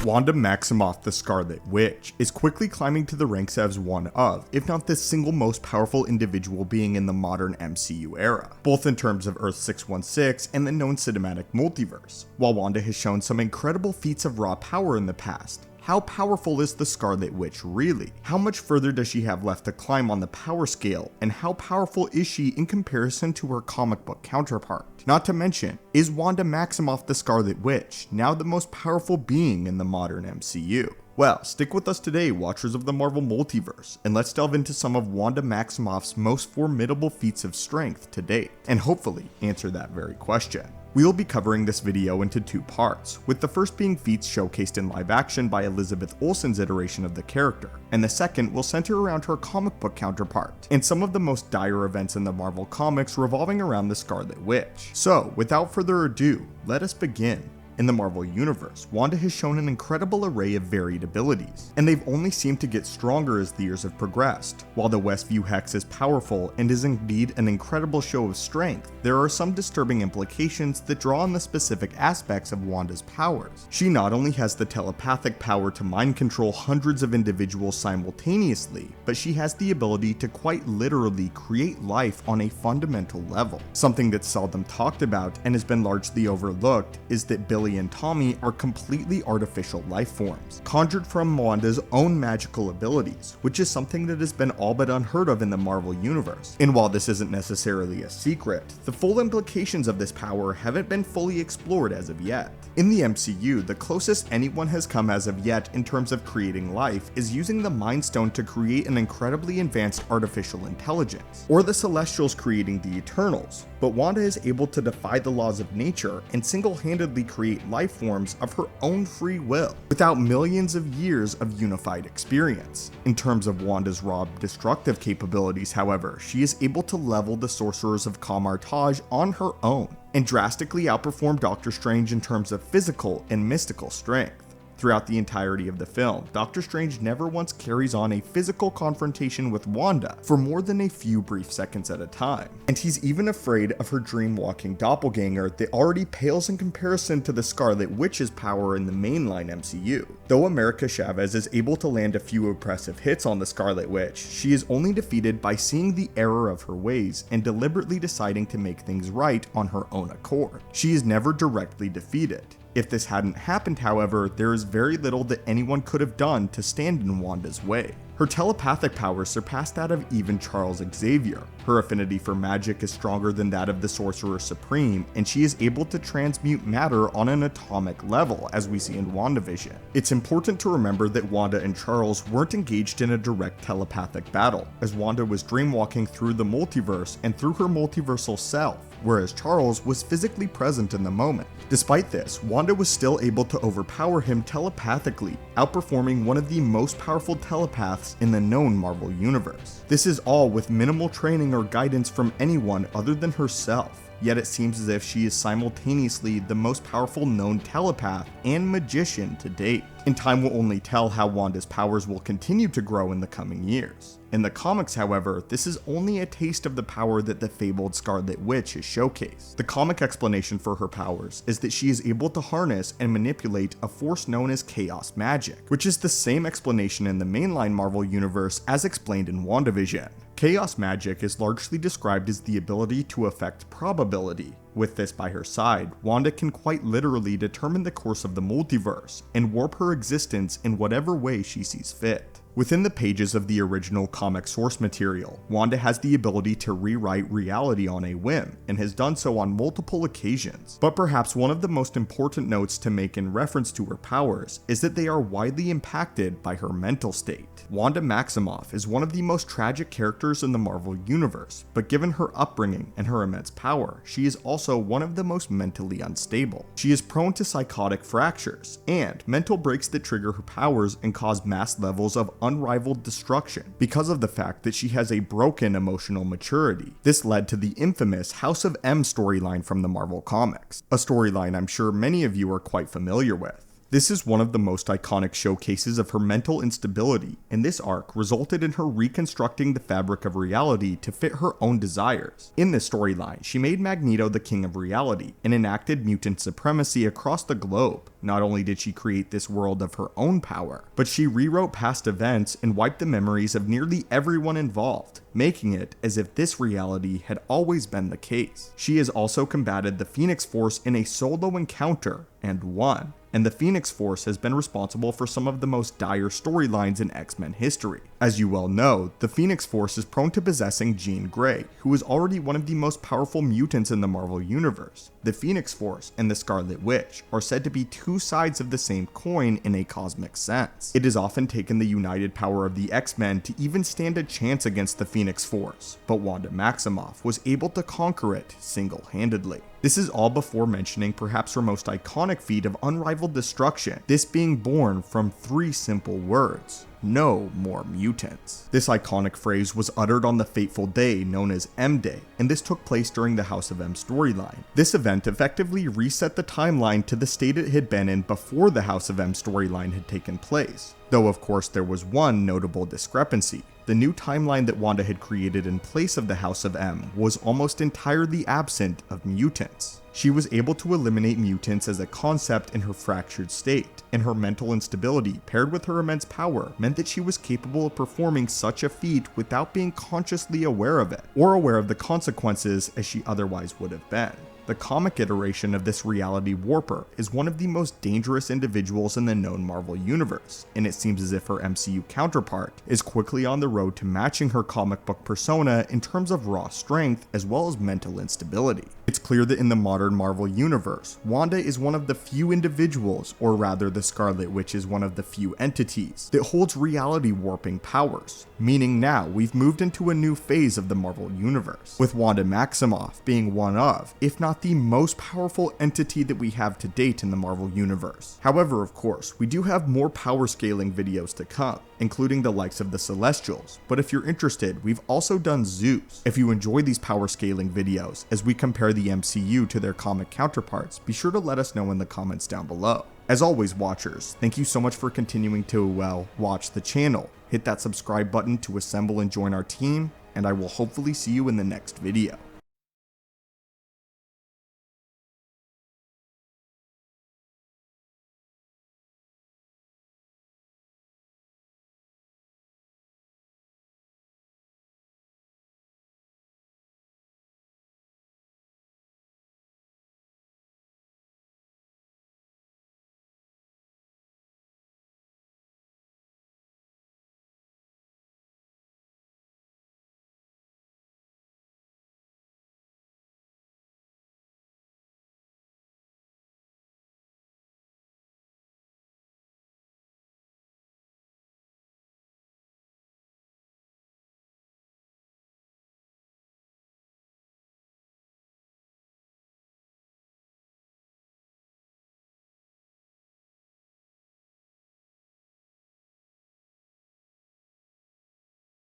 Wanda Maximoff, the Scarlet Witch, is quickly climbing to the ranks as one of, if not the single most powerful individual being in the modern MCU era, both in terms of Earth 616 and the known cinematic multiverse. While Wanda has shown some incredible feats of raw power in the past, how powerful is the Scarlet Witch really? How much further does she have left to climb on the power scale, and how powerful is she in comparison to her comic book counterpart? Not to mention, is Wanda Maximoff, the Scarlet Witch, now the most powerful being in the modern MCU? Well, stick with us today, watchers of the Marvel Multiverse, and let's delve into some of Wanda Maximoff's most formidable feats of strength to date, and hopefully answer that very question. We will be covering this video into two parts, with the first being feats showcased in live action by Elizabeth Olsen's iteration of the character, and the second will center around her comic book counterpart, and some of the most dire events in the Marvel comics revolving around the Scarlet Witch. So, without further ado, let us begin. In the Marvel Universe, Wanda has shown an incredible array of varied abilities, and they've only seemed to get stronger as the years have progressed. While the Westview Hex is powerful and is indeed an incredible show of strength, there are some disturbing implications that draw on the specific aspects of Wanda's powers. She not only has the telepathic power to mind control hundreds of individuals simultaneously, but she has the ability to quite literally create life on a fundamental level. Something that's seldom talked about and has been largely overlooked is that Billy and Tommy are completely artificial life forms, conjured from Wanda's own magical abilities, which is something that has been all but unheard of in the Marvel Universe. And while this isn't necessarily a secret, the full implications of this power haven't been fully explored as of yet. In the MCU, the closest anyone has come as of yet in terms of creating life is using the Mind Stone to create an incredibly advanced artificial intelligence, or the Celestials creating the Eternals, but Wanda is able to defy the laws of nature and single-handedly create life forms of her own free will, without millions of years of unified experience. In terms of Wanda's raw destructive capabilities, however, she is able to level the sorcerers of Kamar-Taj on her own, and drastically outperform Doctor Strange in terms of physical and mystical strength. Throughout the entirety of the film, Doctor Strange never once carries on a physical confrontation with Wanda for more than a few brief seconds at a time, and he's even afraid of her dream-walking doppelganger that already pales in comparison to the Scarlet Witch's power in the mainline MCU. Though America Chavez is able to land a few impressive hits on the Scarlet Witch, she is only defeated by seeing the error of her ways and deliberately deciding to make things right on her own accord. She is never directly defeated. If this hadn't happened, however, there is very little that anyone could have done to stand in Wanda's way. Her telepathic powers surpass that of even Charles Xavier. Her affinity for magic is stronger than that of the Sorcerer Supreme, and she is able to transmute matter on an atomic level, as we see in WandaVision. It's important to remember that Wanda and Charles weren't engaged in a direct telepathic battle, as Wanda was dreamwalking through the multiverse and through her multiversal self, whereas Charles was physically present in the moment. Despite this, Wanda was still able to overpower him telepathically, outperforming one of the most powerful telepaths in the known Marvel Universe. This is all with minimal training or guidance from anyone other than herself. Yet it seems as if she is simultaneously the most powerful known telepath and magician to date. And time will only tell how Wanda's powers will continue to grow in the coming years. In the comics, however, this is only a taste of the power that the fabled Scarlet Witch has showcased. The comic explanation for her powers is that she is able to harness and manipulate a force known as chaos magic, which is the same explanation in the mainline Marvel Universe as explained in WandaVision. Chaos magic is largely described as the ability to affect probability. With this by her side, Wanda can quite literally determine the course of the multiverse and warp her existence in whatever way she sees fit. Within the pages of the original comic source material, Wanda has the ability to rewrite reality on a whim, and has done so on multiple occasions. But perhaps one of the most important notes to make in reference to her powers is that they are widely impacted by her mental state. Wanda Maximoff is one of the most tragic characters in the Marvel Universe, but given her upbringing and her immense power, she is also one of the most mentally unstable. She is prone to psychotic fractures, and mental breaks that trigger her powers and cause mass levels of unrivaled destruction because of the fact that she has a broken emotional maturity. This led to the infamous House of M storyline from the Marvel Comics, a storyline I'm sure many of you are quite familiar with. This is one of the most iconic showcases of her mental instability, and this arc resulted in her reconstructing the fabric of reality to fit her own desires. In this storyline, she made Magneto the king of reality and enacted mutant supremacy across the globe. Not only did she create this world of her own power, but she rewrote past events and wiped the memories of nearly everyone involved, making it as if this reality had always been the case. She has also combated the Phoenix Force in a solo encounter and won, and the Phoenix Force has been responsible for some of the most dire storylines in X-Men history. As you well know, the Phoenix Force is prone to possessing Jean Grey, who is already one of the most powerful mutants in the Marvel Universe. The Phoenix Force and the Scarlet Witch are said to be two sides of the same coin in a cosmic sense. It has often taken the united power of the X-Men to even stand a chance against the Phoenix Force, but Wanda Maximoff was able to conquer it single-handedly. This is all before mentioning perhaps her most iconic feat of unrivaled destruction, this being born from 3 simple words: no more mutants. This iconic phrase was uttered on the fateful day known as M-Day, and this took place during the House of M storyline. This event effectively reset the timeline to the state it had been in before the House of M storyline had taken place. Though of course there was one notable discrepancy. The new timeline that Wanda had created in place of the House of M was almost entirely absent of mutants. She was able to eliminate mutants as a concept in her fractured state, and her mental instability paired with her immense power meant that she was capable of performing such a feat without being consciously aware of it, or aware of the consequences as she otherwise would have been. The comic iteration of this reality warper is one of the most dangerous individuals in the known Marvel universe, and it seems as if her MCU counterpart is quickly on the road to matching her comic book persona in terms of raw strength as well as mental instability. It's clear that in the modern Marvel universe, Wanda is one of the few individuals, or rather the Scarlet Witch is one of the few entities, that holds reality warping powers, meaning now we've moved into a new phase of the Marvel universe, with Wanda Maximoff being one of, if not the most powerful entity that we have to date in the Marvel universe. However, of course, we do have more power scaling videos to come, including the likes of the Celestials, but if you're interested, we've also done Zeus. If you enjoy these power scaling videos, as we compare the MCU to their comic counterparts, be sure to let us know in the comments down below. As always, watchers, thank you so much for continuing to, watch the channel. Hit that subscribe button to assemble and join our team, and I will hopefully see you in the next video.